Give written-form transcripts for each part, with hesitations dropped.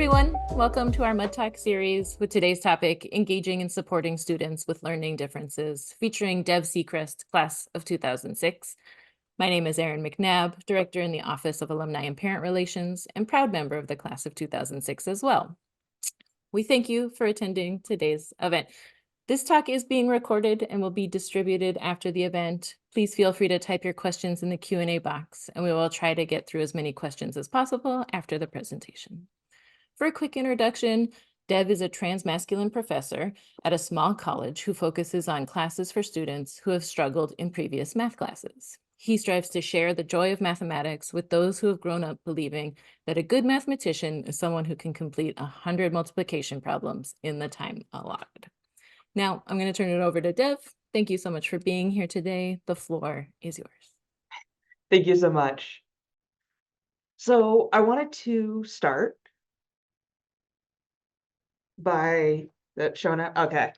everyone. Welcome to our Mud Talk series with today's topic, engaging and supporting students with learning differences, featuring Dev Seacrest, class of 2006. My name is Erin McNabb, Director in the Office of Alumni and Parent Relations, and proud member of the class of 2006 as well. We thank you for attending today's event. This talk is being recorded and will be distributed after the event. Please feel free to type your questions in the Q&A box, and we will try to get through as many questions as possible after the presentation. For a quick introduction, Dev is a transmasculine professor at a small college who focuses on classes for students who have struggled in previous math classes. He strives to share the joy of mathematics with those who have grown up believing that a good mathematician is someone who can complete 100 multiplication problems in the time allotted. Now, I'm going to turn it over to Dev. Thank you so much for being here today. The floor is yours. Thank you so much. So I wanted to start by showing up. Okay.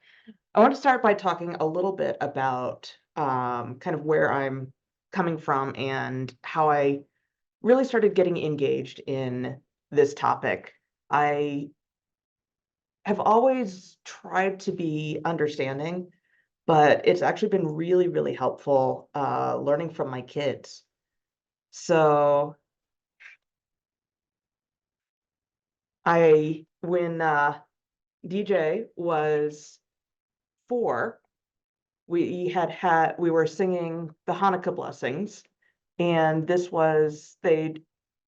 I want to start by talking a little bit about kind of where I'm coming from and how I really started getting engaged in this topic. I have always tried to be understanding, but it's actually been really, really helpful learning from my kids. So when DJ was 4, we were singing the Hanukkah blessings, and they'd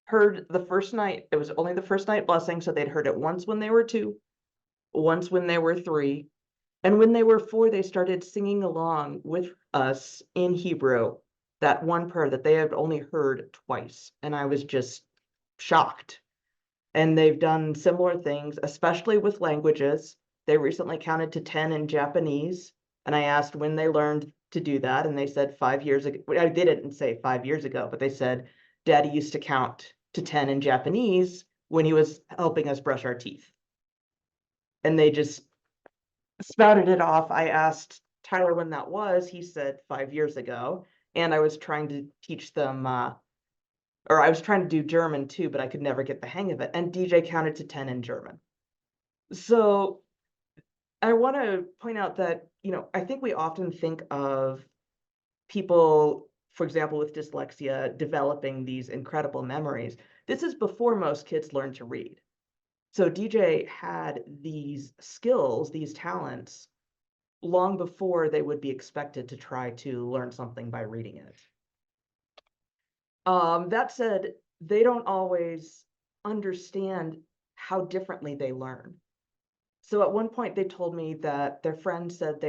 heard the first night. It was only the first night blessing, so they'd heard it once when they were 2, once when they were 3, and when they were 4, they started singing along with us in Hebrew, that one prayer that they had only heard twice, and I was just shocked. And they've done similar things, especially with languages. They recently counted to 10 in Japanese, and I asked when they learned to do that, and they said 5 years ago. I didn't say 5 years ago, but they said Daddy used to count to 10 in Japanese when he was helping us brush our teeth. And they just spouted it off. I asked Tyler when that was. He said 5 years ago, and I was trying to teach them or I was trying to do German too, but I could never get the hang of it. And DJ counted to 10 in German. So I want to point out that, I think we often think of people, for example, with dyslexia, developing these incredible memories. This is before most kids learn to read. So DJ had these skills, these talents, long before they would be expected to try to learn something by reading it. That said, they don't always understand how differently they learn. So at one point they told me that their friend said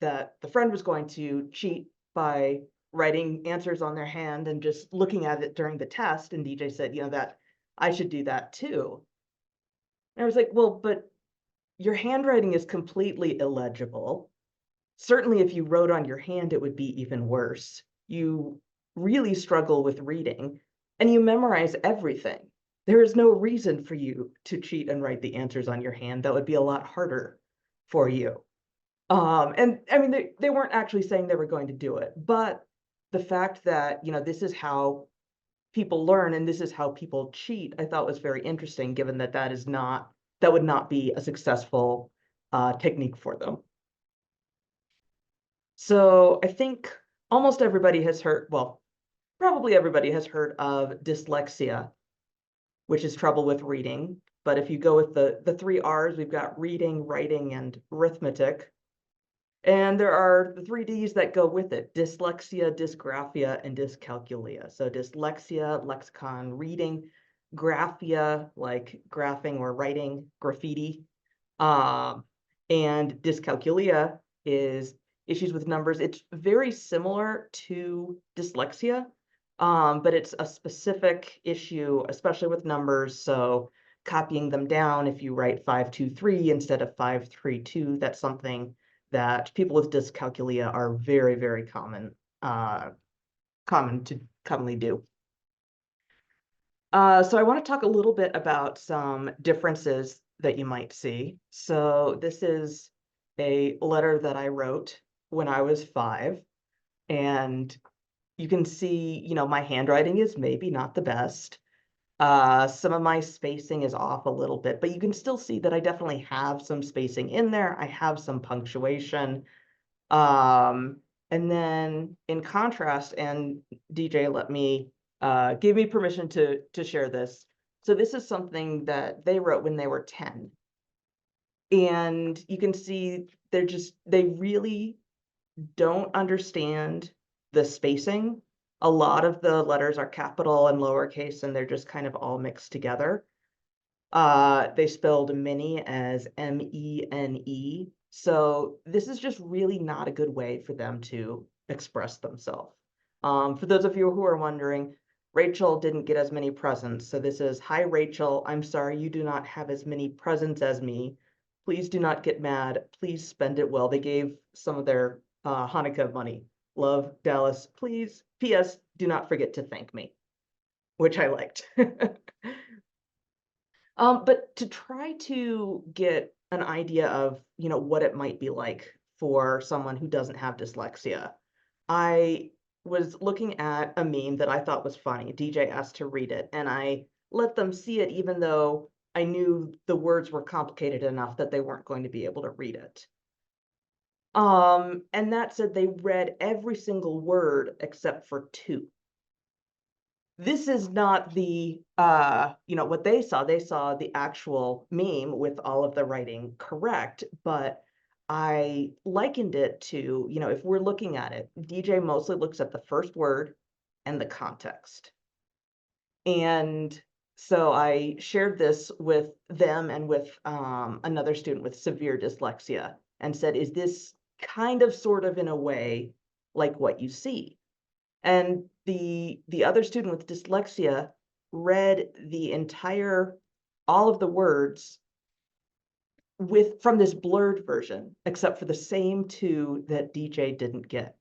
that the friend was going to cheat by writing answers on their hand and just looking at it during the test. And DJ said, that I should do that too. And I was like, well, but your handwriting is completely illegible. Certainly if you wrote on your hand, it would be even worse. You really struggle with reading, and you memorize everything. There is no reason for you to cheat and write the answers on your hand. That would be a lot harder for you. And I mean, they weren't actually saying they were going to do it, but the fact that, this is how people learn and this is how people cheat, I thought was very interesting, given that that would not be a successful technique for them. So I think almost everybody has heard, well, probably everybody has heard of dyslexia, which is trouble with reading. But if you go with the 3 R's, we've got reading, writing, and arithmetic. And there are the 3 D's that go with it: dyslexia, dysgraphia, and dyscalculia. So dyslexia, lexicon, reading; graphia, like graphing or writing, graffiti. And dyscalculia is issues with numbers. It's very similar to dyslexia, but it's a specific issue, especially with numbers. So copying them down, if you write 523 instead of 532, that's something that people with dyscalculia are very, very commonly do. So I want to talk a little bit about some differences that you might see. So this is a letter that I wrote when I was 5, and you can see, my handwriting is maybe not the best. Some of my spacing is off a little bit, but you can still see that I definitely have some spacing in there. I have some punctuation. And then in contrast, and DJ gave me permission to share this. So this is something that they wrote when they were 10. And you can see they really don't understand the spacing. A lot of the letters are capital and lowercase, and they're just kind of all mixed together. They spelled mini as M-E-N-E. So this is just really not a good way for them to express themselves. For those of you who are wondering, Rachel didn't get as many presents. So this is, hi, Rachel. I'm sorry you do not have as many presents as me. Please do not get mad. Please spend it well. They gave some of their Hanukkah money. Love, Dallas. Please. P.S. Do not forget to thank me, which I liked. But to try to get an idea of, what it might be like for someone who doesn't have dyslexia, I was looking at a meme that I thought was funny. DJ asked to read it, and I let them see it, even though I knew the words were complicated enough that they weren't going to be able to read it. And that said, they read every single word except for 2. This is not the, what they saw. They saw the actual meme with all of the writing correct, but I likened it to, if we're looking at it, DJ mostly looks at the first word and the context. And so I shared this with them and with another student with severe dyslexia and said, is this kind of sort of in a way like what you see? And the other student with dyslexia read all of the words from this blurred version, except for the same 2 that DJ didn't get,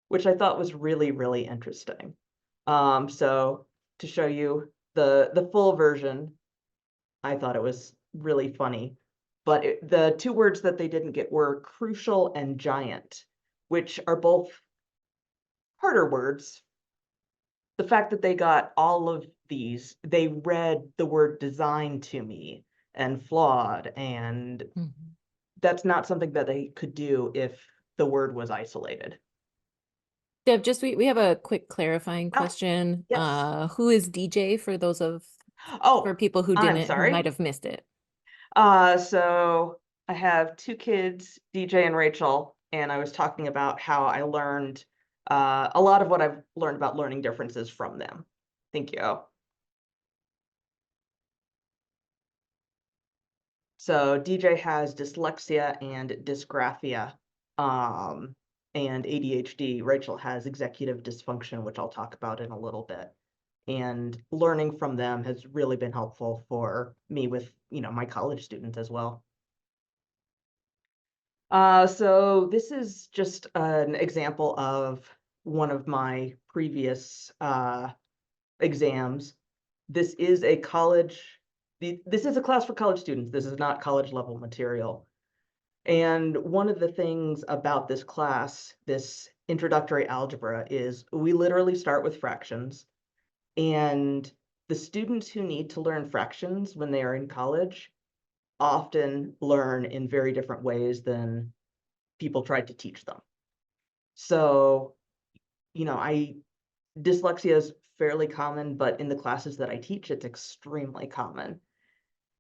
which I thought was really, really interesting. So to show you the full version, I thought it was really funny. But the 2 words that they didn't get were crucial and giant, which are both harder words. The fact that they got all of these, they read the word design to me and flawed, and that's not something that they could do if the word was isolated. Deb, we have a quick clarifying question. Yes. Who is DJ for those for Oh, people who I'm who sorry. might have missed it? So I have 2 kids, DJ and Rachel, and I was talking about how I learned a lot of what I've learned about learning differences from them. Thank you. So DJ has dyslexia and dysgraphia, and ADHD. Rachel has executive dysfunction, which I'll talk about in a little bit. And learning from them has really been helpful for me with, my college students as well. So this is just an example of one of my previous exams. This is a this is a class for college students. This is not college level material. And one of the things about this class, this introductory algebra, is we literally start with fractions. And the students who need to learn fractions when they are in college often learn in very different ways than people tried to teach them. So, dyslexia is fairly common, but in the classes that I teach, it's extremely common.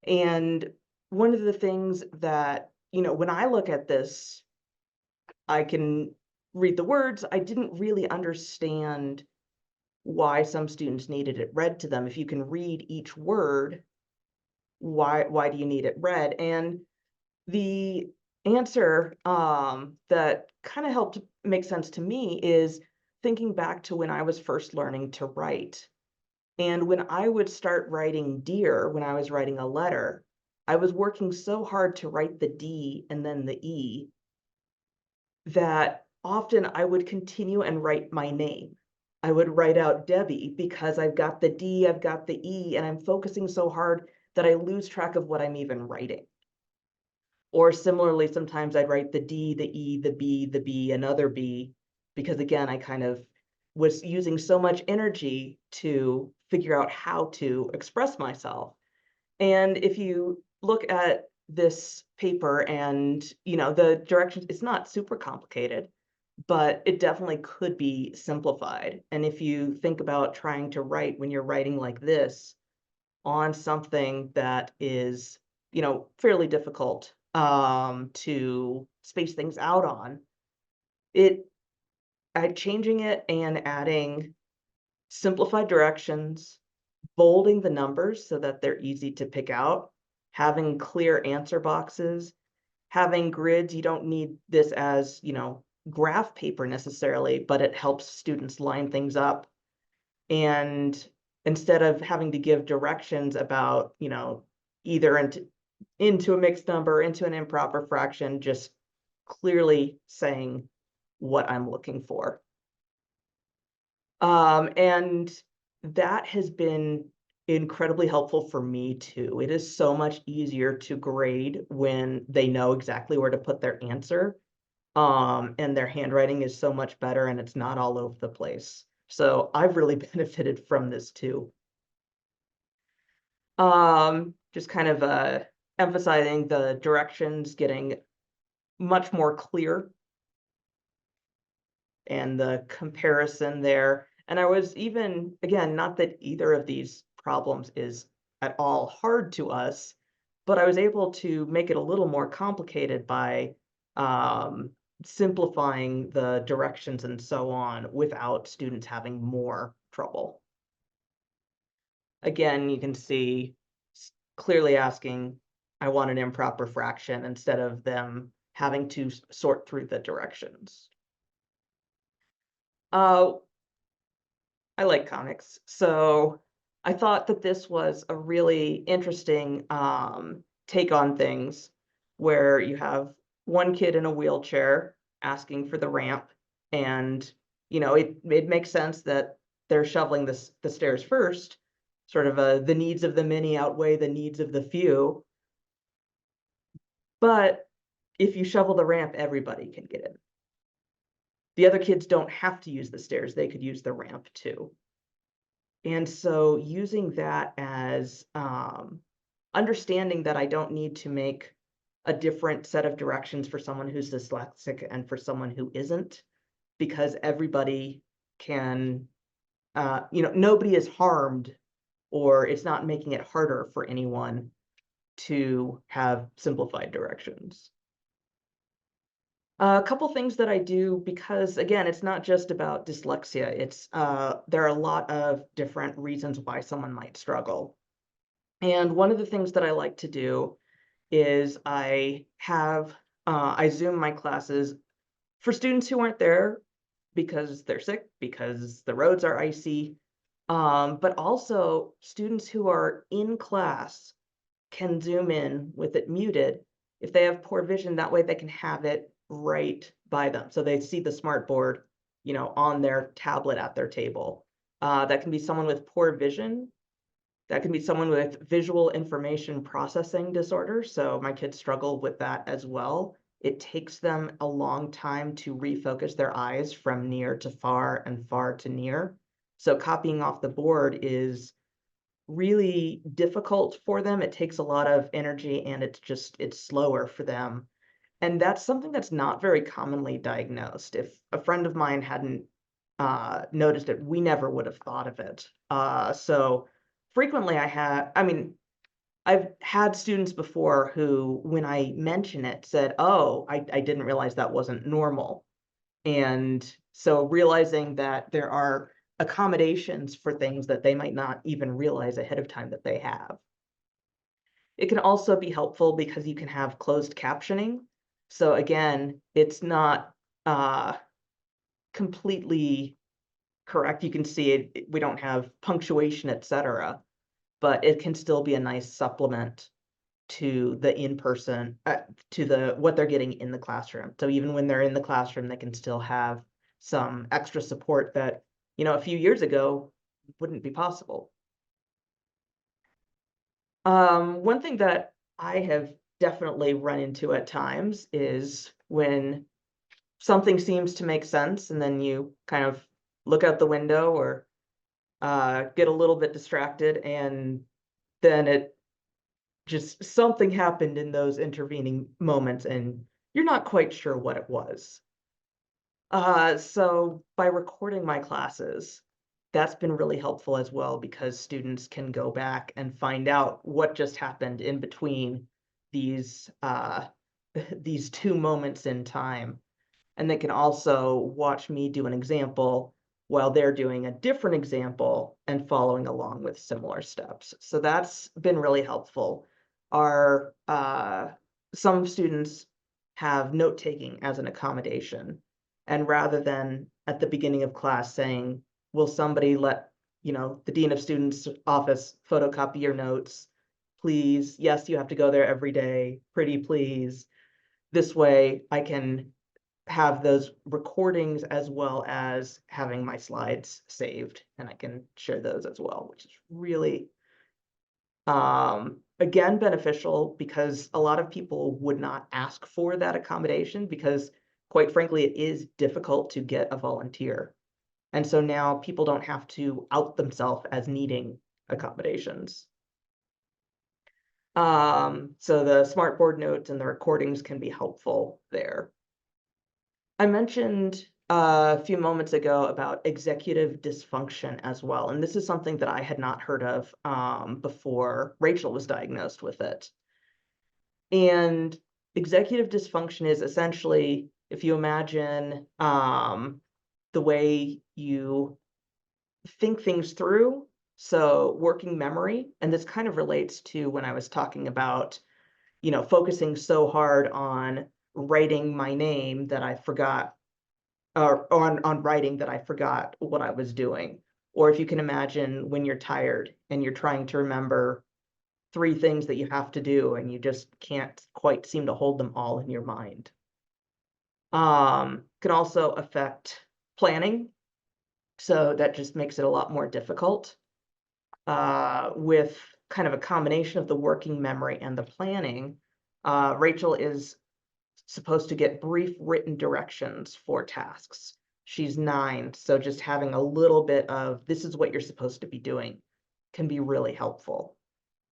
And one of the things that, when I look at this, I can read the words. I didn't really understand why some students needed it read to them. If you can read each word, why do you need it read? And the answer that kind of helped make sense to me is thinking back to when I was first learning to write. And when I would start writing dear, when I was writing a letter, I was working so hard to write the D and then the E that often I would continue and write my name. I would write out Debbie because I've got the D, I've got the E, and I'm focusing so hard that I lose track of what I'm even writing. Or similarly, sometimes I'd write the D, the E, the B, another B, because again, I kind of was using so much energy to figure out how to express myself. And if you look at this paper and, the directions, it's not super complicated, but it definitely could be simplified. And if you think about trying to write when you're writing like this on something that is, fairly difficult to space things out on, it changing it and adding simplified directions, bolding the numbers so that they're easy to pick out, having clear answer boxes, having grids. You don't need this as, graph paper necessarily, but it helps students line things up. And instead of having to give directions about, either into a mixed number, into an improper fraction, just clearly saying what I'm looking for. And that has been incredibly helpful for me too. It is so much easier to grade when they know exactly where to put their answer. And their handwriting is so much better and it's not all over the place. So I've really benefited from this too. Just kind of emphasizing the directions getting much more clear and the comparison there. And I was even, again, not that either of these problems is at all hard to us, but I was able to make it a little more complicated by simplifying the directions and so on without students having more trouble. Again, you can see clearly asking, I want an improper fraction, instead of them having to sort through the directions. I like comics, so I thought that this was a really interesting take on things, where you have one kid in a wheelchair asking for the ramp, and it makes sense that they're shoveling the stairs first, sort of the needs of the many outweigh the needs of the few. But if you shovel the ramp, everybody can get in. The other kids don't have to use the stairs, they could use the ramp too. And so using that as understanding that I don't need to make a different set of directions for someone who's dyslexic and for someone who isn't, because everybody can, nobody is harmed, or it's not making it harder for anyone to have simplified directions. A couple things that I do, because again, it's not just about dyslexia. It's there are a lot of different reasons why someone might struggle. And one of the things that I like to do is I Zoom my classes for students who aren't there because they're sick, because the roads are icy, but also students who are in class can Zoom in with it muted. If they have poor vision, that way they can have it right by them. So they see the smart board, on their tablet at their table. That can be someone with poor vision. That can be someone with visual information processing disorder. So my kids struggle with that as well. It takes them a long time to refocus their eyes from near to far and far to near. So copying off the board is really difficult for them. It takes a lot of energy and it's slower for them. And that's something that's not very commonly diagnosed. If a friend of mine hadn't noticed it, we never would have thought of it. So frequently I've had students before who, when I mention it, said, oh, I didn't realize that wasn't normal. And so realizing that there are accommodations for things that they might not even realize ahead of time that they have. It can also be helpful because you can have closed captioning. So again, it's not completely correct. You can see it, we don't have punctuation, etc., but it can still be a nice supplement to the in-person, to what they're getting in the classroom. So even when they're in the classroom, they can still have some extra support that, a few years ago wouldn't be possible. One thing that I have definitely run into at times is when something seems to make sense and then you kind of look out the window or get a little bit distracted, and then it just something happened in those intervening moments and you're not quite sure what it was. So by recording my classes, that's been really helpful as well because students can go back and find out what just happened in between these these two moments in time. And they can also watch me do an example while they're doing a different example and following along with similar steps. So that's been really helpful. Our some students have note taking as an accommodation. And rather than at the beginning of class saying, will somebody let, the dean of students office photocopy your notes, please? Yes, you have to go there every day. Pretty please. This way I can have those recordings as well as having my slides saved, and I can share those as well, which is really again beneficial because a lot of people would not ask for that accommodation because quite frankly it is difficult to get a volunteer. And so now people don't have to out themselves as needing accommodations. So the smartboard notes and the recordings can be helpful there. I mentioned a few moments ago about executive dysfunction as well, and this is something that I had not heard of before Rachel was diagnosed with it. And executive dysfunction is essentially, if you imagine the way you think things through, so working memory, and this kind of relates to when I was talking about, focusing so hard on writing my name that I forgot or on writing that I forgot what I was doing. Or if you can imagine when you're tired and you're trying to remember 3 things that you have to do and you just can't quite seem to hold them all in your mind. Can also affect planning, so that just makes it a lot more difficult. With kind of a combination of the working memory and the planning, Rachel is supposed to get brief written directions for tasks. She's 9, so just having a little bit of this is what you're supposed to be doing can be really helpful.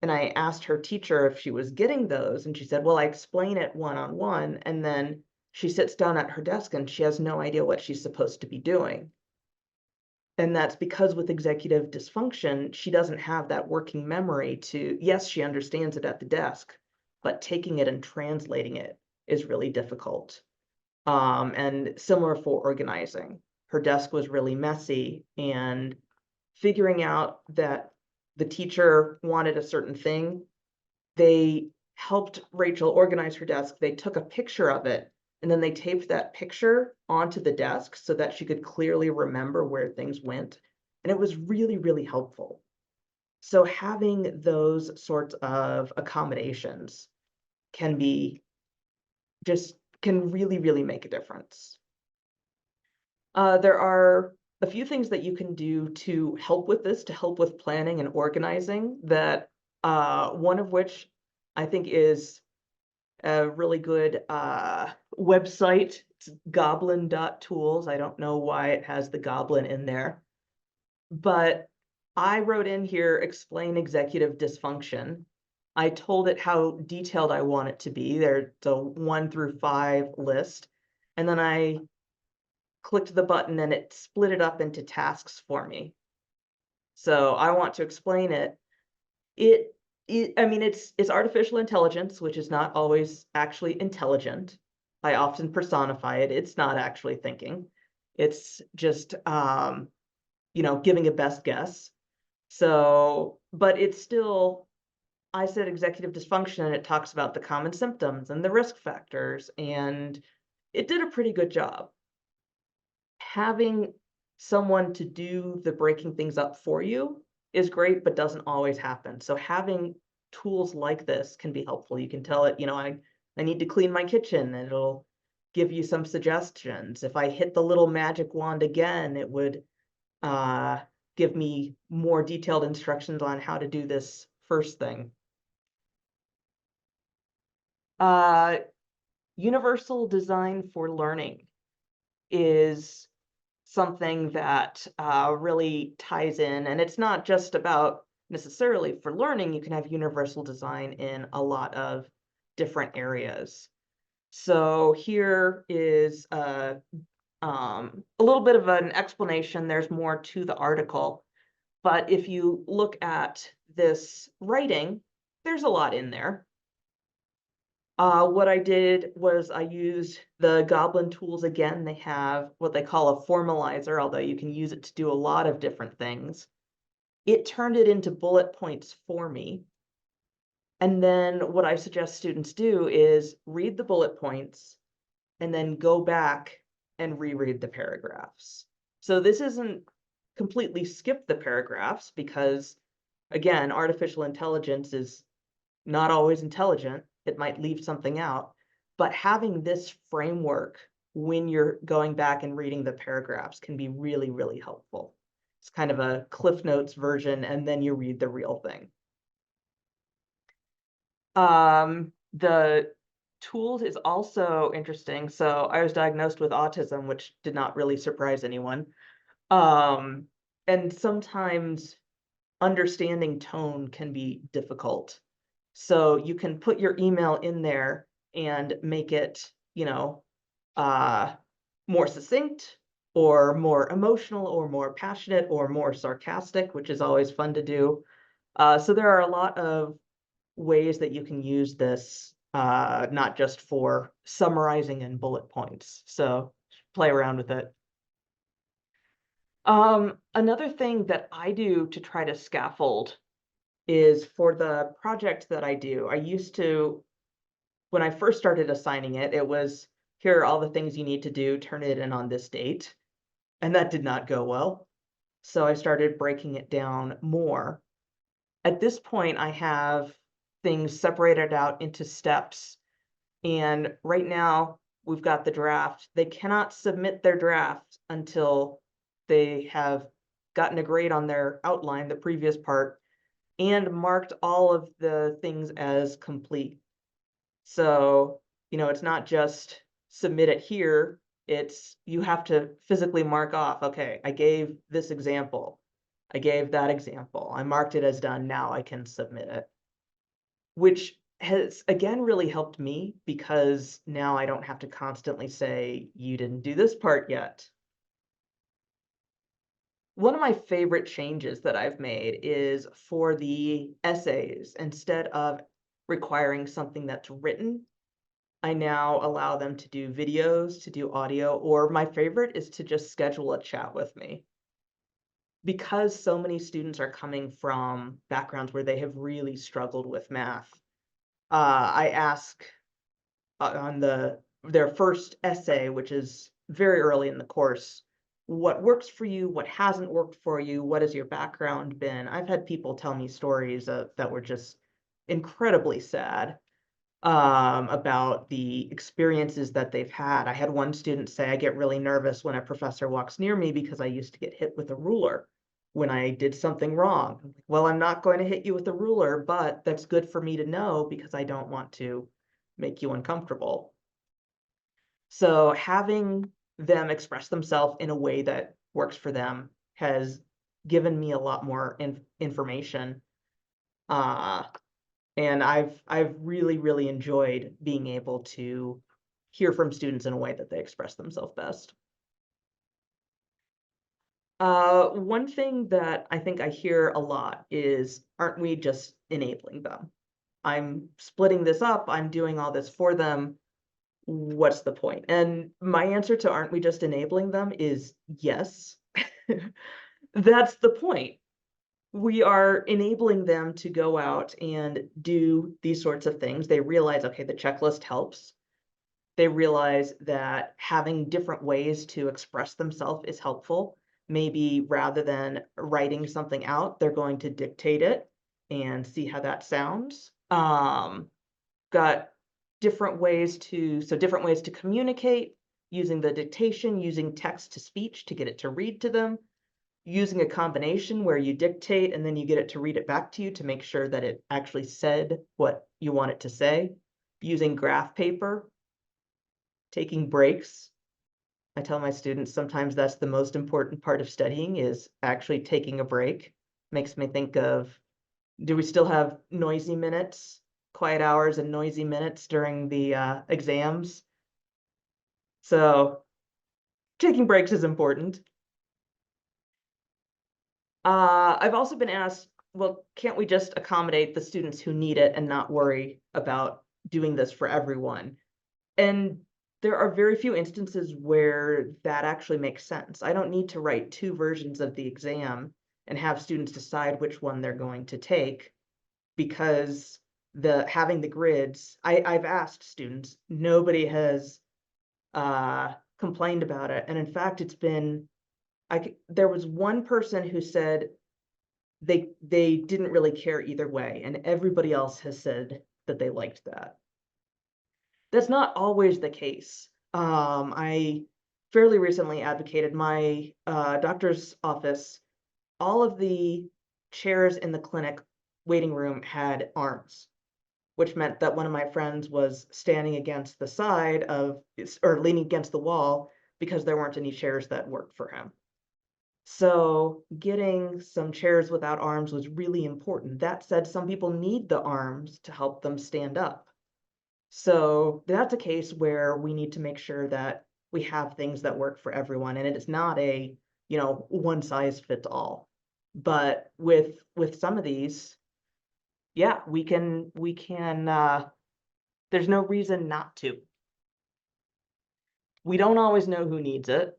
And I asked her teacher if she was getting those, and she said, well, I explain it one-on-one, and then she sits down at her desk and she has no idea what she's supposed to be doing. And that's because with executive dysfunction, she doesn't have that working memory to, yes, she understands it at the desk, but taking it and translating it is really difficult. And similar for organizing. Her desk was really messy, and figuring out that the teacher wanted a certain thing, they helped Rachel organize her desk. They took a picture of it, and then they taped that picture onto the desk so that she could clearly remember where things went. And it was really, really helpful. So having those sorts of accommodations can be can really, really make a difference. There are a few things that you can do to help with this, to help with planning and organizing that one of which I think is a really good website. It's goblin.tools. I don't know why it has the goblin in there, but I wrote in here, explain executive dysfunction. I told it how detailed I want it to be. There's a 1 through 5 list. And then I clicked the button and it split it up into tasks for me. So I want to explain it. I mean, it's artificial intelligence, which is not always actually intelligent. I often personify it. It's not actually thinking. It's just, giving a best guess. So, but it's still, I said executive dysfunction, and it talks about the common symptoms and the risk factors, and it did a pretty good job. Having someone to do the breaking things up for you is great, but doesn't always happen. So having tools like this can be helpful. You can tell it, I need to clean my kitchen, and it'll give you some suggestions. If I hit the little magic wand again, it would give me more detailed instructions on how to do this first thing. Universal design for learning is something that really ties in, and it's not just about necessarily for learning. You can have universal design in a lot of different areas. So here is a little bit of an explanation. There's more to the article, but if you look at this writing, there's a lot in there. What I did was I used the Goblin tools again. They have what they call a formalizer, although you can use it to do a lot of different things. It turned it into bullet points for me. And then what I suggest students do is read the bullet points and then go back and reread the paragraphs. So this isn't completely skip the paragraphs because, again, artificial intelligence is not always intelligent. It might leave something out, but having this framework when you're going back and reading the paragraphs can be really, really helpful. It's kind of a Cliff Notes version, and then you read the real thing. The tools is also interesting. So I was diagnosed with autism, which did not really surprise anyone. And sometimes understanding tone can be difficult. So you can put your email in there and make it, more succinct or more emotional or more passionate or more sarcastic, which is always fun to do. So there are a lot of ways that you can use this, not just for summarizing and bullet points. So play around with it. Another thing that I do to try to scaffold is for the project that I do. I used to, when I first started assigning it, it was, here are all the things you need to do, turn it in on this date. And that did not go well. So I started breaking it down more. At this point, I have things separated out into steps. And right now, we've got the draft. They cannot submit their draft until they have gotten a grade on their outline, the previous part, and marked all of the things as complete. So, it's not just submit it here. It's you have to physically mark off, okay, I gave this example. I gave that example. I marked it as done. Now I can submit it, which has again really helped me because now I don't have to constantly say, you didn't do this part yet. One of my favorite changes that I've made is for the essays, instead of requiring something that's written, I now allow them to do videos, to do audio, or my favorite is to just schedule a chat with me. Because so many students are coming from backgrounds where they have really struggled with math, I ask on their first essay, which is very early in the course, what works for you, what hasn't worked for you, what has your background been? I've had people tell me stories that were just incredibly sad, about the experiences that they've had. I had one student say, I get really nervous when a professor walks near me because I used to get hit with a ruler when I did something wrong. I'm like, well, I'm not going to hit you with a ruler, but that's good for me to know because I don't want to make you uncomfortable. So having them express themselves in a way that works for them has given me a lot more information. And I've really, really enjoyed being able to hear from students in a way that they express themselves best. One thing that I think I hear a lot is, aren't we just enabling them? I'm splitting this up, I'm doing all this for them. What's the point? And my answer to aren't we just enabling them is yes. That's the point. We are enabling them to go out and do these sorts of things. They realize, okay, the checklist helps. They realize that having different ways to express themselves is helpful. Maybe rather than writing something out, they're going to dictate it and see how that sounds. Got different ways to communicate, using the dictation, using text to speech to get it to read to them, using a combination where you dictate and then you get it to read it back to you to make sure that it actually said what you want it to say, using graph paper, taking breaks. I tell my students sometimes that's the most important part of studying is actually taking a break. Makes me think of, do we still have noisy minutes, quiet hours and noisy minutes during the exams? So taking breaks is important. I've also been asked, well, can't we just accommodate the students who need it and not worry about doing this for everyone? And there are very few instances where that actually makes sense. I don't need to write two versions of the exam and have students decide which one they're going to take because having the grids, I've asked students, nobody has complained about it. And in fact, it's been there was one person who said they didn't really care either way, and everybody else has said that they liked that. That's not always the case. I fairly recently advocated my doctor's office. All of the chairs in the clinic waiting room had arms, which meant that one of my friends was standing against the side of, or leaning against the wall because there weren't any chairs that worked for him. So getting some chairs without arms was really important. That said, some people need the arms to help them stand up. So that's a case where we need to make sure that we have things that work for everyone, and it is not a, one size fits all. But with some of these, yeah, we can there's no reason not to. We don't always know who needs it.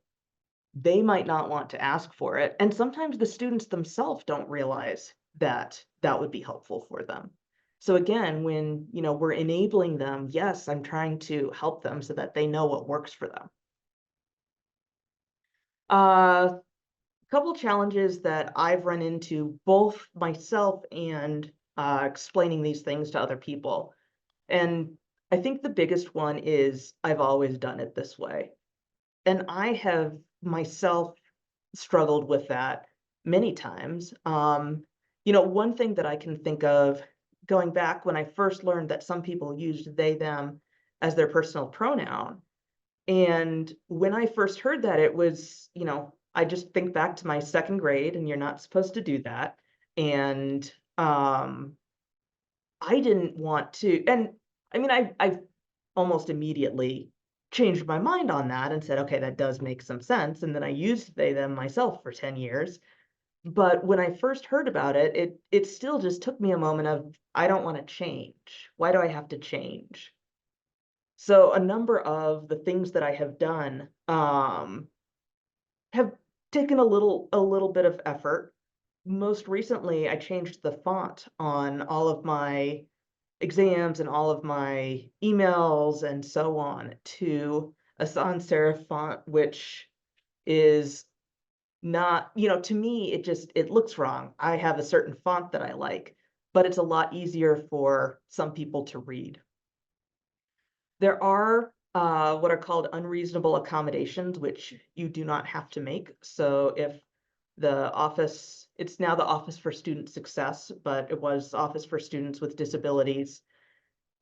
They might not want to ask for it, and sometimes the students themselves don't realize that that would be helpful for them. So again, when, we're enabling them, yes, I'm trying to help them so that they know what works for them. A couple challenges that I've run into, both myself and explaining these things to other people. And I think the biggest one is I've always done it this way. And I have myself struggled with that many times. One thing that I can think of going back when I first learned that some people used they, them as their personal pronoun. And when I first heard that, it was, I just think back to my second grade, and you're not supposed to do that. And I didn't want to, and I mean, I almost immediately changed my mind on that and said, okay, that does make some sense. And then I used they, them myself for 10 years. But when I first heard about it, it still just took me a moment of, I don't want to change. Why do I have to change? So a number of the things that I have done have taken a little bit of effort. Most recently, I changed the font on all of my exams and all of my emails and so on to a sans serif font, which is not, to me, it looks wrong. I have a certain font that I like, but it's a lot easier for some people to read. There are what are called unreasonable accommodations, which you do not have to make. So if the office, it's now the Office for Student Success, but it was Office for Students with Disabilities.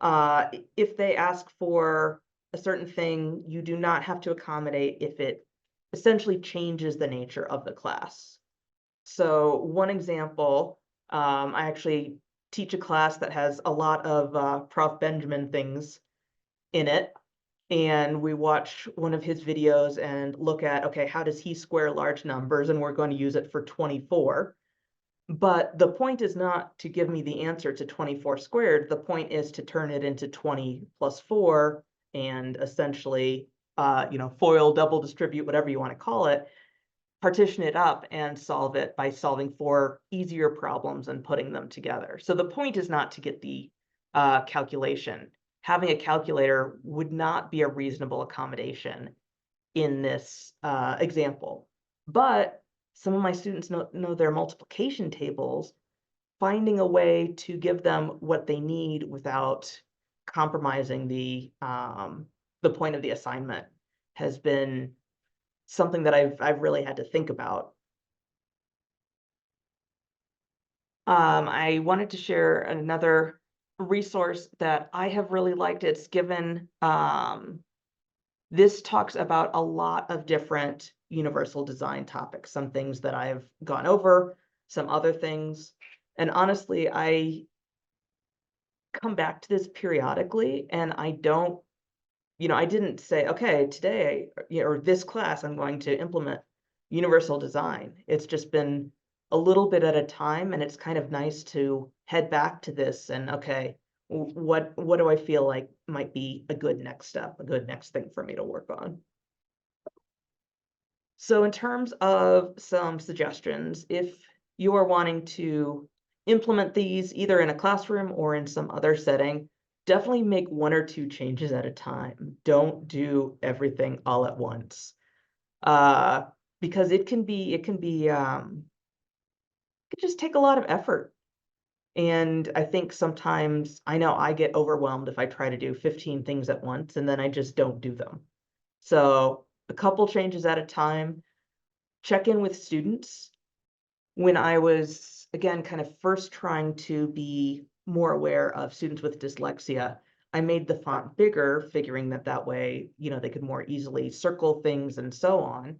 If they ask for a certain thing, you do not have to accommodate if it essentially changes the nature of the class. So one example, I actually teach a class that has a lot of Prof. Benjamin things in it. And we watch one of his videos and look at, okay, how does he square large numbers? And we're going to use it for 24. But the point is not to give me the answer to 24 squared. The point is to turn it into 20 plus 4 and essentially, FOIL, double distribute, whatever you want to call it, partition it up and solve it by solving 4 easier problems and putting them together. So the point is not to get the calculation. Having a calculator would not be a reasonable accommodation in this example. But some of my students know their multiplication tables. Finding a way to give them what they need without compromising the point of the assignment has been something that I've really had to think about. I wanted to share another resource that I have really liked. It's given This talks about a lot of different universal design topics, some things that I've gone over, some other things. And honestly, I come back to this periodically, and I don't, I didn't say, okay, today, or this class, I'm going to implement universal design. It's just been a little bit at a time, and it's kind of nice to head back to this and, okay, what do I feel like might be a good next step, a good next thing for me to work on? So in terms of some suggestions, if you are wanting to implement these either in a classroom or in some other setting, definitely make one or two changes at a time. Don't do everything all at once. Uh, because it can just take a lot of effort. And I think sometimes I know I get overwhelmed if I try to do 15 things at once and then I just don't do them. So a couple changes at a time. Check in with students. When I was, again, kind of first trying to be more aware of students with dyslexia, I made the font bigger, figuring that that way, they could more easily circle things and so on.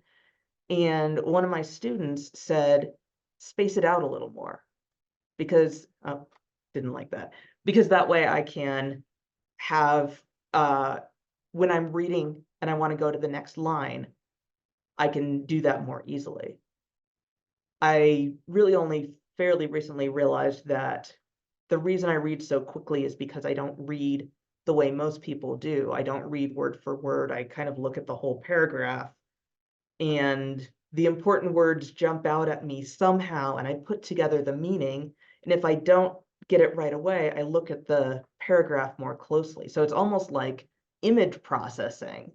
And one of my students said, space it out a little more because, oh, didn't like that, because that way I can have, when I'm reading and I want to go to the next line, I can do that more easily. I really only fairly recently realized that the reason I read so quickly is because I don't read the way most people do. I don't read word for word. I kind of look at the whole paragraph, and the important words jump out at me somehow, and I put together the meaning. And if I don't get it right away, I look at the paragraph more closely. So it's almost like image processing.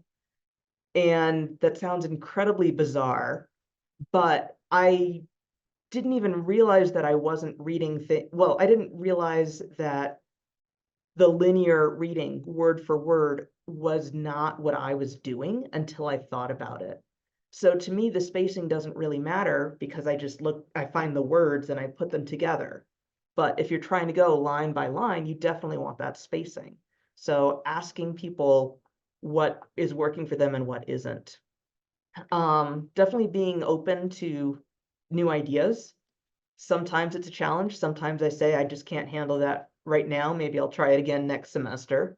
And that sounds incredibly bizarre, but I didn't even realize that I wasn't reading well, I didn't realize that the linear reading word for word was not what I was doing until I thought about it. So to me, the spacing doesn't really matter because I find the words and I put them together. But if you're trying to go line by line, you definitely want that spacing. So asking people what is working for them and what isn't. Definitely being open to new ideas. Sometimes it's a challenge. Sometimes I say I just can't handle that right now. Maybe I'll try it again next semester.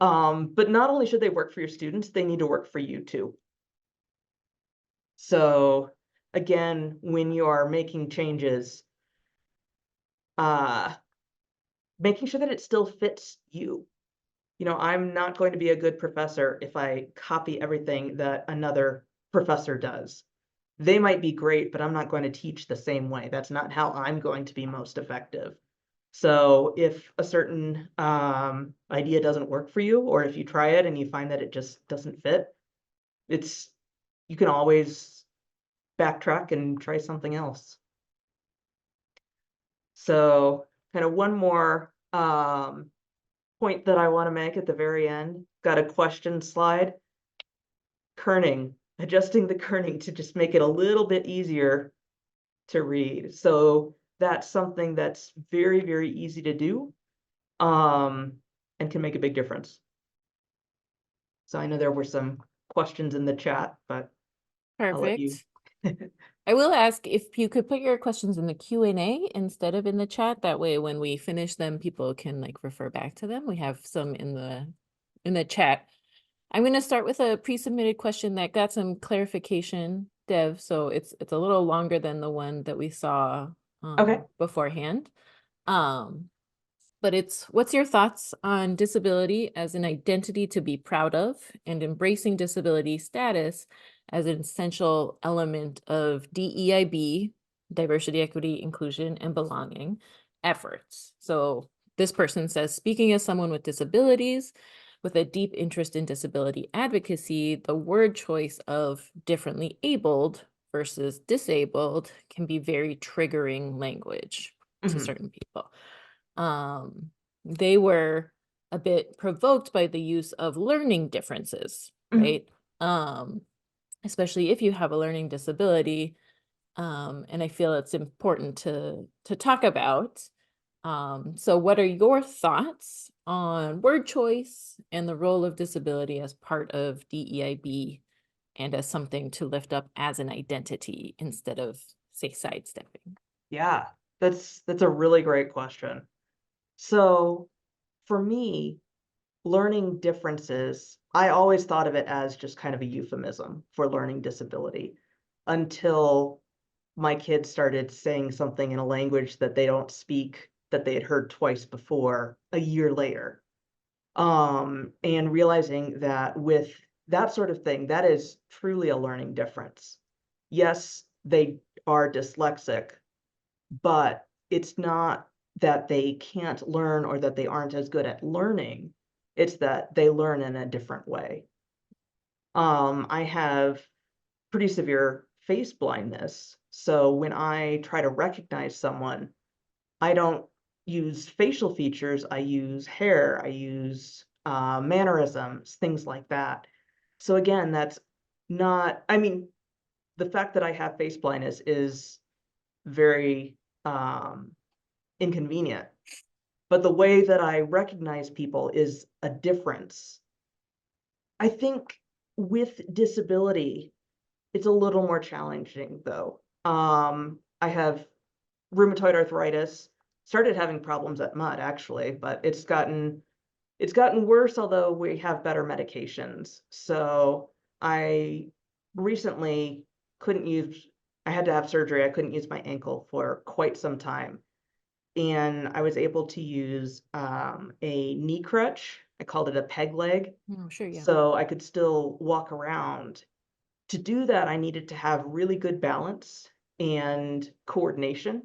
But not only should they work for your students, they need to work for you too. So again, when you are making changes, uh, making sure that it still fits you. I'm not going to be a good professor if I copy everything that another professor does. They might be great, but I'm not going to teach the same way. That's not how I'm going to be most effective. So if a certain idea doesn't work for you, or if you try it and you find that it just doesn't fit, you can always backtrack and try something else. So kind of one more point that I want to make at the very end. Got a question slide. Kerning, adjusting the kerning to just make it a little bit easier to read. So that's something that's very, very easy to do, and can make a big difference. So I know there were some questions in the chat, but I'll let you. Perfect. I will ask if you could put your questions in the Q&A instead of in the chat. That way, when we finish them, people can refer back to them. We have some in the chat. I'm going to start with a pre-submitted question that got some clarification, Dev. So it's a little longer than the one that we saw Okay. beforehand. But it's, what's your thoughts on disability as an identity to be proud of and embracing disability status as an essential element of DEIB, diversity, equity, inclusion, and belonging efforts? So this person says, speaking as someone with disabilities, with a deep interest in disability advocacy, the word choice of differently abled versus disabled can be very triggering language to certain people. They were a bit provoked by the use of learning differences, right? Especially if you have a learning disability. And I feel it's important to talk about. So what are your thoughts on word choice and the role of disability as part of DEIB and as something to lift up as an identity instead of, say, sidestepping? Yeah, that's a really great question. So for me, learning differences, I always thought of it as just kind of a euphemism for learning disability until my kids started saying something in a language that they don't speak that they had heard twice before a year later. And realizing that with that sort of thing, that is truly a learning difference. Yes, they are dyslexic, but it's not that they can't learn or that they aren't as good at learning. It's that they learn in a different way. I have pretty severe face blindness. So when I try to recognize someone, I don't use facial features. I use hair, I use mannerisms, things like that. So again, that's not, I mean, the fact that I have face blindness is very inconvenient. But the way that I recognize people is a difference. I think with disability, it's a little more challenging though. I have rheumatoid arthritis, started having problems at mud actually, but it's gotten worse, although we have better medications. So I recently couldn't use, I had to have surgery. I couldn't use my ankle for quite some time. And I was able to use a knee crutch. I called it a peg leg. Oh, sure, yeah. So I could still walk around. To do that, I needed to have really good balance and coordination.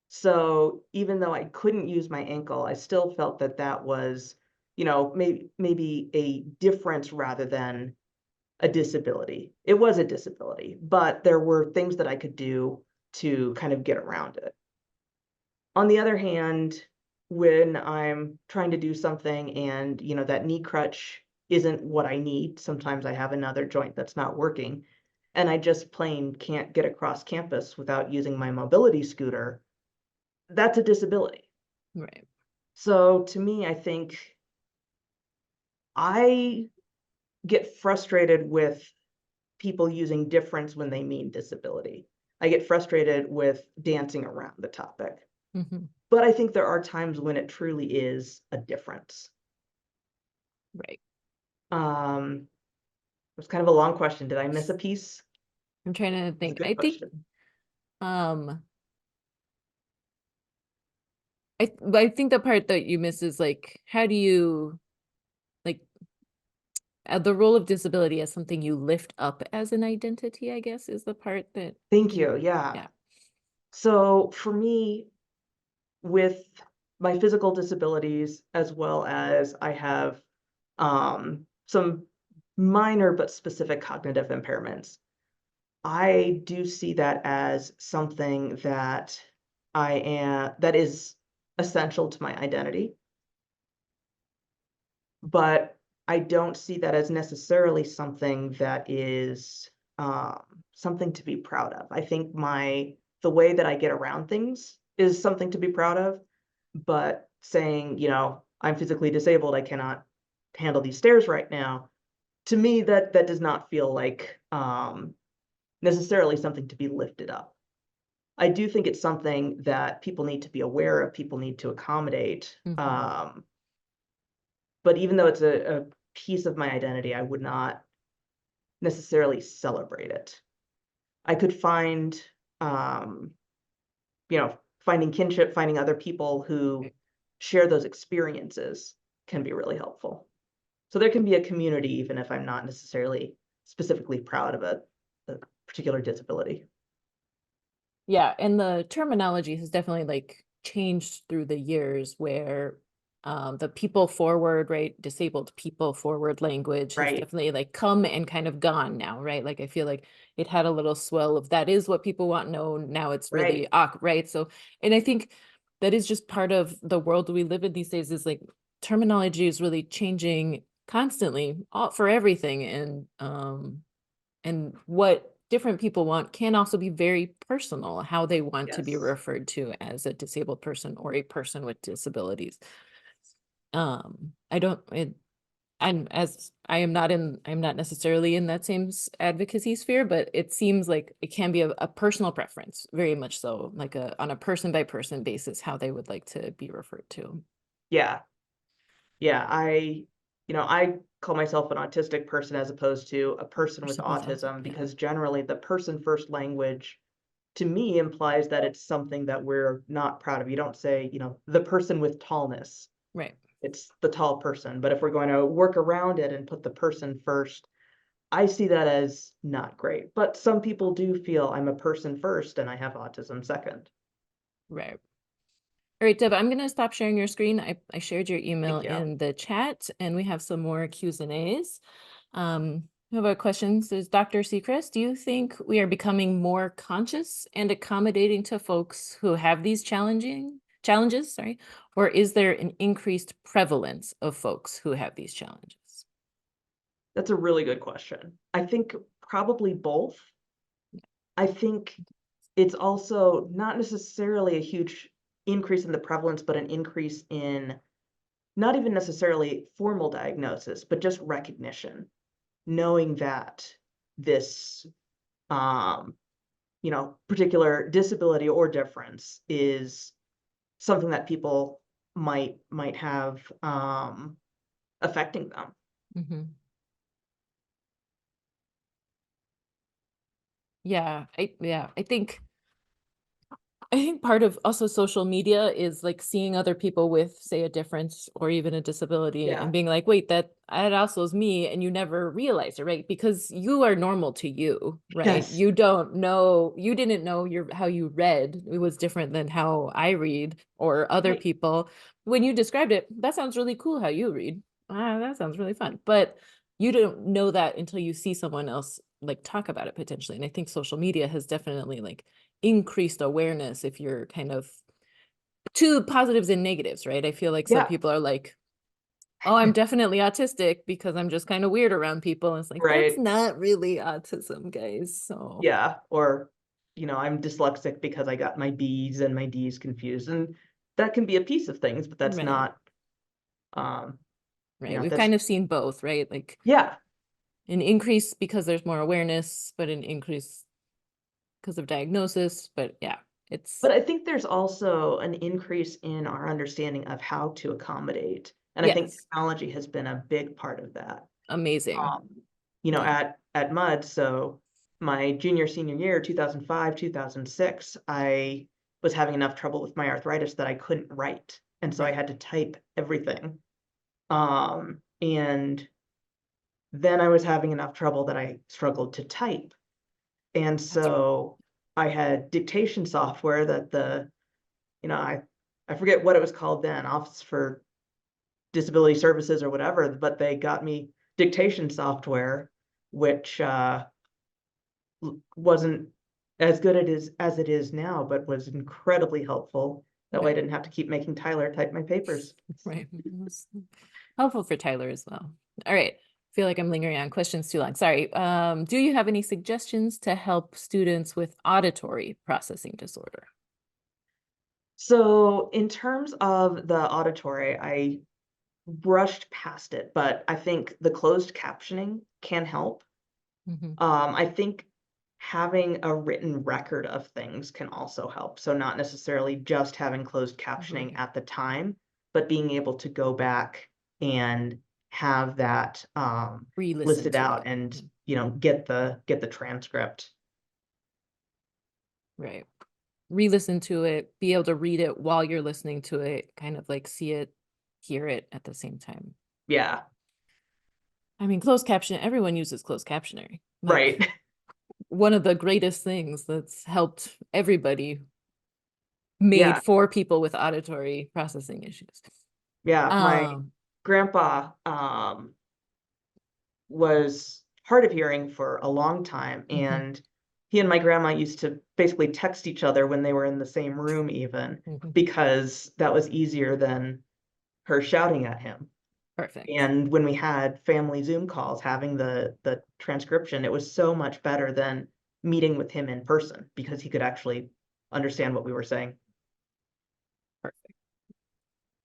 So even though I couldn't use my ankle, I still felt that that was, maybe a difference rather than a disability. It was a disability, but there were things that I could do to kind of get around it. On the other hand, when I'm trying to do something and, that knee crutch isn't what I need, sometimes I have another joint that's not working, and I just plain can't get across campus without using my mobility scooter, that's a disability. Right. So to me, I think I get frustrated with people using difference when they mean disability. I get frustrated with dancing around the topic. Mhm. But I think there are times when it truly is a difference. Right. It was kind of a long question. Did I miss a piece? I'm trying to It's a think. good question. Um, I think the part that you miss is like, how do you like the role of disability as something you lift up as an identity, I guess, is the part that, Thank you. Yeah. yeah. So for me, with my physical disabilities, as well as I have some minor but specific cognitive impairments, I do see that as something that is essential to my identity, but I don't see that as necessarily something that is something to be proud of. I think the way that I get around things is something to be proud of, but saying, I'm physically disabled, I cannot handle these stairs right now, to me that does not feel like necessarily something to be lifted up. I do think it's something that people need to be aware of, people need to accommodate. Mhm. But even though it's a piece of my identity, I would not necessarily celebrate it. I could find, um, finding kinship, finding other people who Right. share those experiences can be really helpful. So there can be a community, even if I'm not necessarily specifically proud of a particular disability. Yeah, and the terminology has definitely like changed through the years where the people forward, right? Disabled people forward language has Right, definitely like come and kind of gone now, right? Like I feel like it had a little swell of that is what people want known. Now it's really right. right. So, and I think that is just part of the world we live in these days is like terminology is really changing constantly for everything. And what different people want can also be very personal, how they want to be Yes. referred to as a disabled person or a person with disabilities. I don't, I'm not necessarily in that same advocacy sphere, but it seems like it can be a personal preference, very much so, like on a person by person basis, how they would like to be referred to. Yeah. Yeah. I call myself an autistic person as opposed to a person with Person with autism yeah. because generally the person first language to me implies that it's something that we're not proud of. You don't say, the person with tallness. Right. It's the tall person. But if we're going to work around it and put the person first, I see that as not great. But some people do feel I'm a person first and I have autism second. Right. All right, Deb, I'm going to stop sharing your screen. I shared your email Thank you. in the chat, and we have some more Q's and A's. We have a question. Says, Dr. Seacrest, do you think we are becoming more conscious and accommodating to folks who have these challenges, sorry, or is there an increased prevalence of folks who have these challenges? That's a really good question. I think probably both. I think it's also not necessarily a huge increase in the prevalence, but an increase in not even necessarily formal diagnosis, but just recognition, knowing that this, um, particular disability or difference is something that people might have affecting them. Mhm. Yeah, I think part of also social media is like seeing other people with, say, a difference or even a disability Yeah. and being like, wait, that also is me. And you never realize it, right? Because you are normal to you, right? Yes. You didn't know how you read. It was different than how I read or other Right. people. When you described it, that sounds really cool how you read. That sounds really fun. But you don't know that until you see someone else like talk about it potentially. And I think social media has definitely like increased awareness if you're kind of two positives and negatives, right? I feel like some Yeah. people are like, oh, I'm definitely autistic because I'm just kind of weird around people. And it's like, that's Right. not really autism, guys. So, Yeah. Or, I'm dyslexic because I got my B's and my D's confused. And that can be a piece of things, but that's right, not, um, right. We've that's, kind of seen both, right? Like yeah. an increase because there's more awareness, but an increase because of diagnosis. But yeah, it's But I think there's also an increase in our understanding of how to accommodate. And I think yes, technology has been a big part of that. amazing. Um, Yeah, at MUD, so my junior, senior year, 2005, 2006, I was having enough trouble with my arthritis that I couldn't write. And so I right. had to type everything. And then I was having enough trouble that I struggled to type. And That's so I had dictation software that I forget what it was called then, Office for Disability Services or whatever, but they got me dictation software, which wasn't as good as it is now, but was incredibly helpful. That way I right. didn't have to keep making Tyler type my papers. Right. Helpful for Tyler as well. All right. Feel like I'm lingering on questions too long. Sorry. Do you have any suggestions to help students with auditory processing disorder? So in terms of the auditory, I brushed past it, but I think the closed captioning can help. Mhm. I think having a written record of things can also help. So not necessarily just having closed captioning Right. at the time, but being able to go back and have that Re-listen listed to out it. and Yeah. get the transcript. Right. Re-listen to it, be able to read it while you're listening to it, kind of like see it, hear it at the same time. Yeah, I mean, closed caption, everyone uses closed captioning. Like right. one of the greatest things that's helped everybody made Yeah, for people with auditory processing issues. yeah. My Um, grandpa was hard of hearing for a long time, mhm, and he and my grandma used to basically text each other when they were in the same room even, mhm. because that was easier than her shouting at him. Perfect. And when we had family Zoom calls, having the transcription, it was so much better than meeting with him in person because he could actually understand what we were saying. Perfect.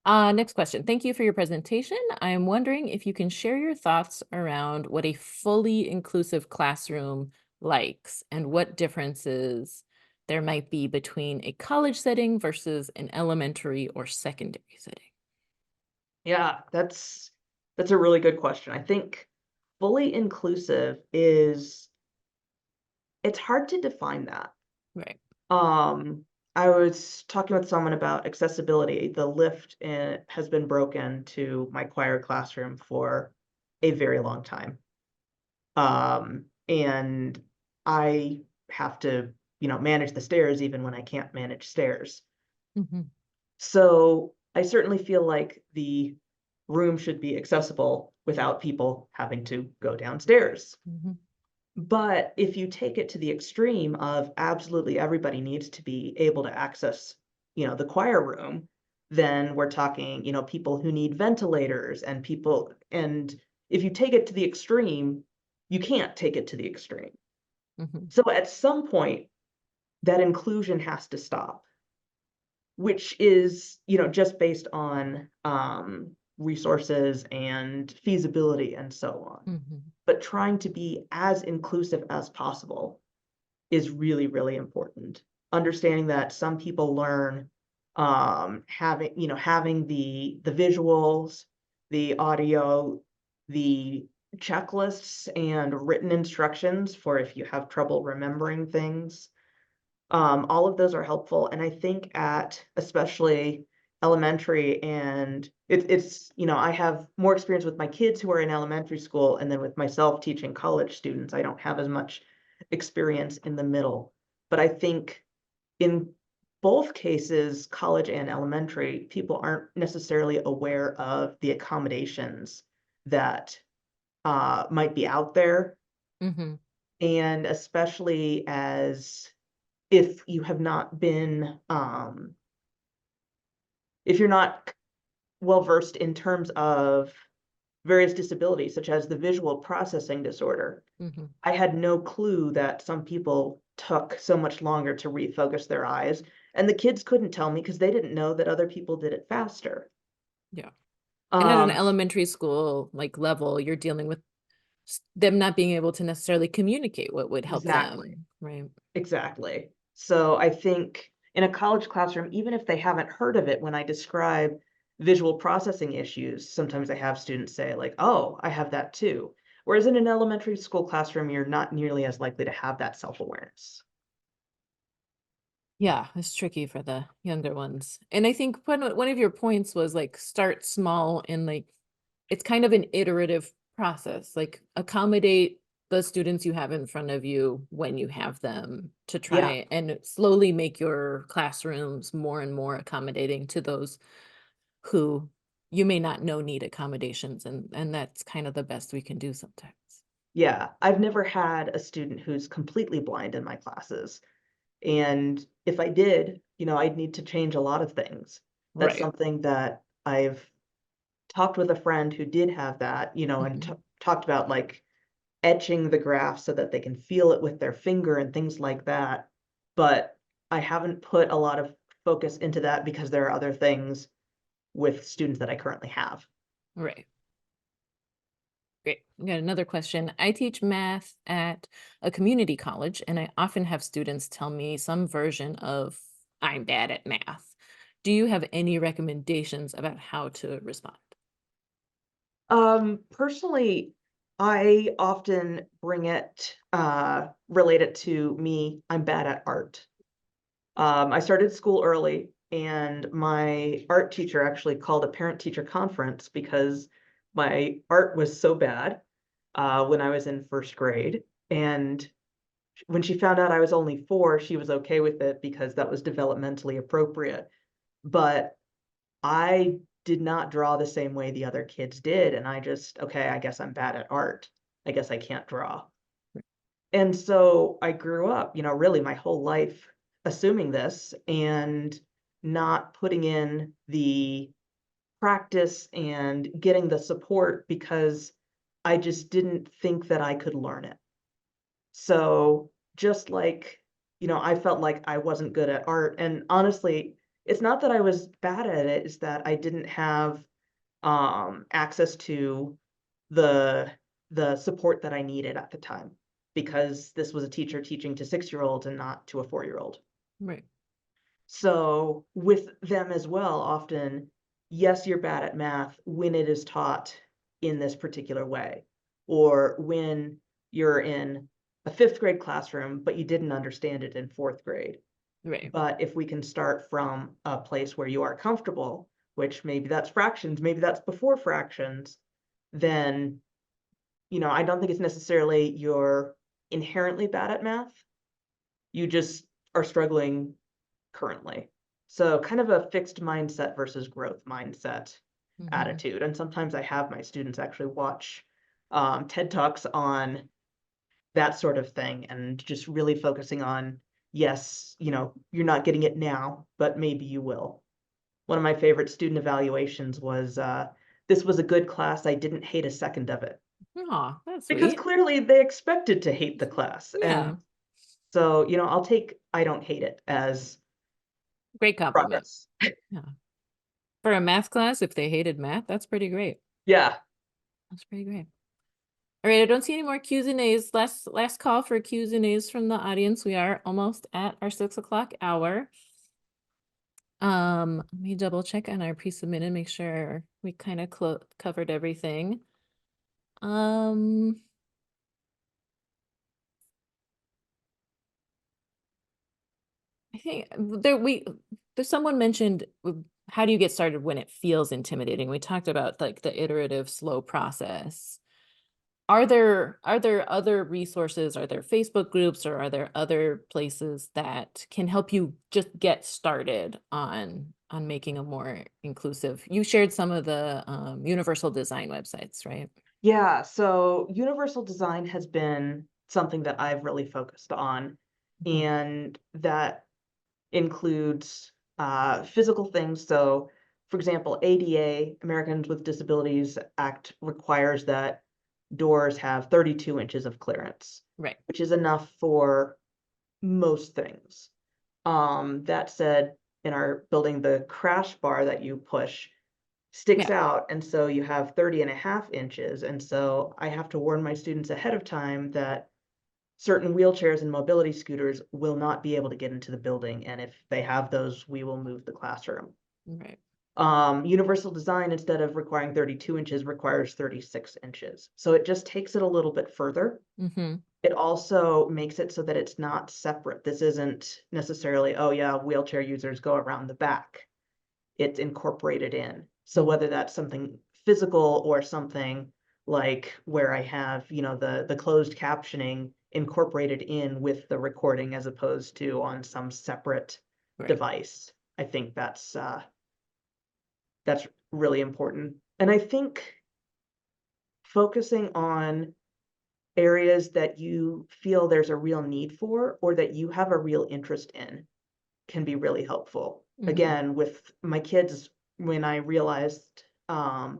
Next question. Thank you for your presentation. I am wondering if you can share your thoughts around what a fully inclusive classroom likes and what differences there might be between a college setting versus an elementary or secondary setting. Yeah, that's a really good question. I think fully inclusive is it's hard to define that. Right. Um, I was talking with someone about accessibility. The lift has been broken to my choir classroom for a very long time. And I have to, manage the stairs even when I can't manage stairs. Hmm. So I certainly feel like the room should be accessible without people having to go downstairs. Hmm. But if you take it to the extreme of absolutely everybody needs to be able to access, the choir room, then we're talking, people who need ventilators and people, and if you take it to the extreme, you can't take it to the extreme. Hmm. So at some point, that inclusion has to stop, which is, just based on resources and feasibility and so on. Hmm. But trying to be as inclusive as possible is really, really important. Understanding that some people learn having the visuals, the audio, the checklists and written instructions for if you have trouble remembering things. All of those are helpful. And I think at especially elementary and it's, I have more experience with my kids who are in elementary school, and then with myself teaching college students, I don't have as much experience in the middle. But I think in both cases, college and elementary, people aren't necessarily aware of the accommodations that might be out there. Hmm. And especially as if you have not been, if you're not well versed in terms of various disabilities, such as the visual processing disorder. Hmm. I had no clue that some people took so much longer to refocus their eyes, and the kids couldn't tell me because they didn't know that other people did it faster. Yeah. And at an Um, elementary school like level, you're dealing with them not being able to necessarily communicate what would help exactly. them. Right. Exactly. So I think in a college classroom, even if they haven't heard of it, when I describe visual processing issues, sometimes I have students say like, "Oh, I have that too." Whereas in an elementary school classroom, you're not nearly as likely to have that self-awareness. Yeah, it's tricky for the younger ones. And I think one of your points was like start small and like it's kind of an iterative process, like accommodate the students you have in front of you when you have them to Yeah, try and slowly make your classrooms more and more accommodating to those who you may not know need accommodations and that's kind of the best we can do sometimes. yeah. I've never had a student who's completely blind in my classes. And if I did, I'd need to change a lot of things. That's Right. something that I've talked with a friend who did have that, and Hmm. talked about like etching the graph so that they can feel it with their finger and things like that. But I haven't put a lot of focus into that because there are other things with students that I currently have. Right. Great. We got another question. I teach math at a community college, and I often have students tell me some version of I'm bad at math. Do you have any recommendations about how to respond? Personally, I often bring it, relate it to me, I'm bad at art. I started school early, and my art teacher actually called a parent-teacher conference because my art was so bad, when I was in first grade. And when she found out I was only 4, she was okay with it because that was developmentally appropriate. But I did not draw the same way the other kids did, and I just, "Okay, I guess I'm bad at art. I guess I can't draw." And so I grew up, really my whole life assuming this and not putting in the practice and getting the support because I just didn't think that I could learn it. So just like, I felt like I wasn't good at art. And honestly, it's not that I was bad at it, it's that I didn't have access to the support that I needed at the time, because this was a teacher teaching to 6-year-olds and not to a 4-year-old. Right. So with them as well, often, yes, you're bad at math when it is taught in this particular way, or when you're in a 5th grade classroom, but you didn't understand it in 4th grade. Right. But if we can start from a place where you are comfortable, which maybe that's fractions, maybe that's before fractions, then, I don't think it's necessarily you're inherently bad at math. You just are struggling currently. So kind of a fixed mindset versus growth mindset Mhm. attitude. And sometimes I have my students actually watch TED Talks on that sort of thing, and just really focusing on, yes, you're not getting it now, but maybe you will. One of my favorite student evaluations was, this was a good class. I didn't hate a second of it, Aw, that's because sweet. clearly they expected to hate the class. Yeah. And so, I'll take I don't hate it as Great compliment. progress. Yeah. For a math class, if they hated math, that's pretty great. Yeah. That's pretty great. All right, I don't see any more Q's and A's. Last call for Q's and A's from the audience. We are almost at our 6 o'clock hour. Let me double check on our pre-submitted, make sure we kind of covered everything. I think there's someone mentioned how do you get started when it feels intimidating? We talked about like the iterative slow process. Are there other resources? Are there Facebook groups, or are there other places that can help you just get started on making a more inclusive? You shared some of the universal design websites, right? Yeah, so universal design has been something that I've really focused on, Mhm. and that includes physical things. So, for example, ADA, Americans with Disabilities Act, requires that doors have 32 inches of clearance, Right. which is enough for most things. That said, in our building, the crash bar that you push sticks Yeah. out, and so you have 30.5 inches, and so I have to warn my students ahead of time that certain wheelchairs and mobility scooters will not be able to get into the building, and if they have those, we will move the classroom. Right. Universal design, instead of requiring 32 inches, requires 36 inches. So it just takes it a little bit further. Mm-hmm. It also makes it so that it's not separate. This isn't necessarily, oh yeah, wheelchair users go around the back. It's incorporated in. So Mm-hmm. whether that's something physical or something like where I have, the closed captioning incorporated in with the recording as opposed to on some separate Right. device. I think that's really important. And I think focusing on areas that you feel there's a real need for, or that you have a real interest in, can be really helpful. Mm-hmm. Again, with my kids, when I realized the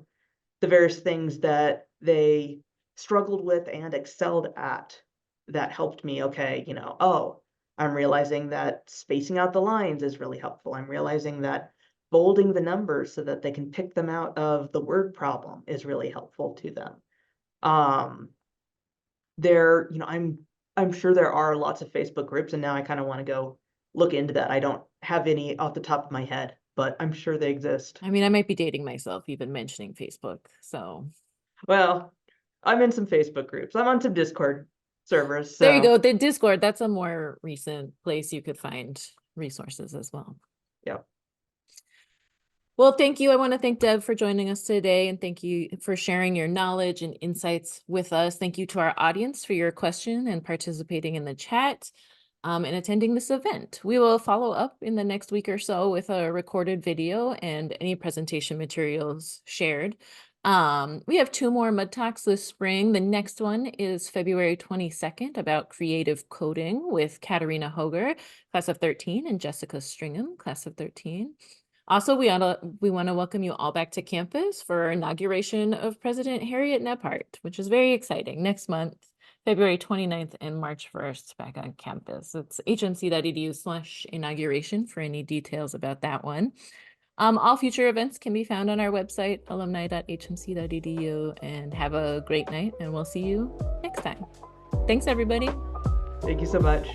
various things that they struggled with and excelled at, that helped me, okay, oh, I'm realizing that spacing out the lines is really helpful. I'm realizing that bolding the numbers so that they can pick them out of the word problem is really helpful to them. Um, I'm sure there are lots of Facebook groups, and now I kind of want to go look into that. I don't have any off the top of my head, but I'm sure they exist. I mean, I might be dating myself even mentioning Facebook. So Well, I'm in some Facebook groups. I'm on some Discord servers, there you so go. The Discord, that's a more recent place you could find resources as well. yeah. Well, thank you. I want to thank Deb for joining us today, and thank you for sharing your knowledge and insights with us. Thank you to our audience for your question and participating in the chat, and attending this event. We will follow up in the next week or so with a recorded video and any presentation materials shared. We have 2 more Mud Talks this spring. The next one is February 22nd about creative coding with Katarina Hoger, class of 13, and Jessica Stringham, class of 13. Also, we want to welcome you all back to campus for our inauguration of President Harriet Nebhart, which is very exciting next month. February 29th and March 1st back on campus. It's hmc.edu/inauguration for any details about that one. All future events can be found on our website, alumni.hmc.edu, and have a great night, and we'll see you next time. Thanks, everybody. Thank you so much.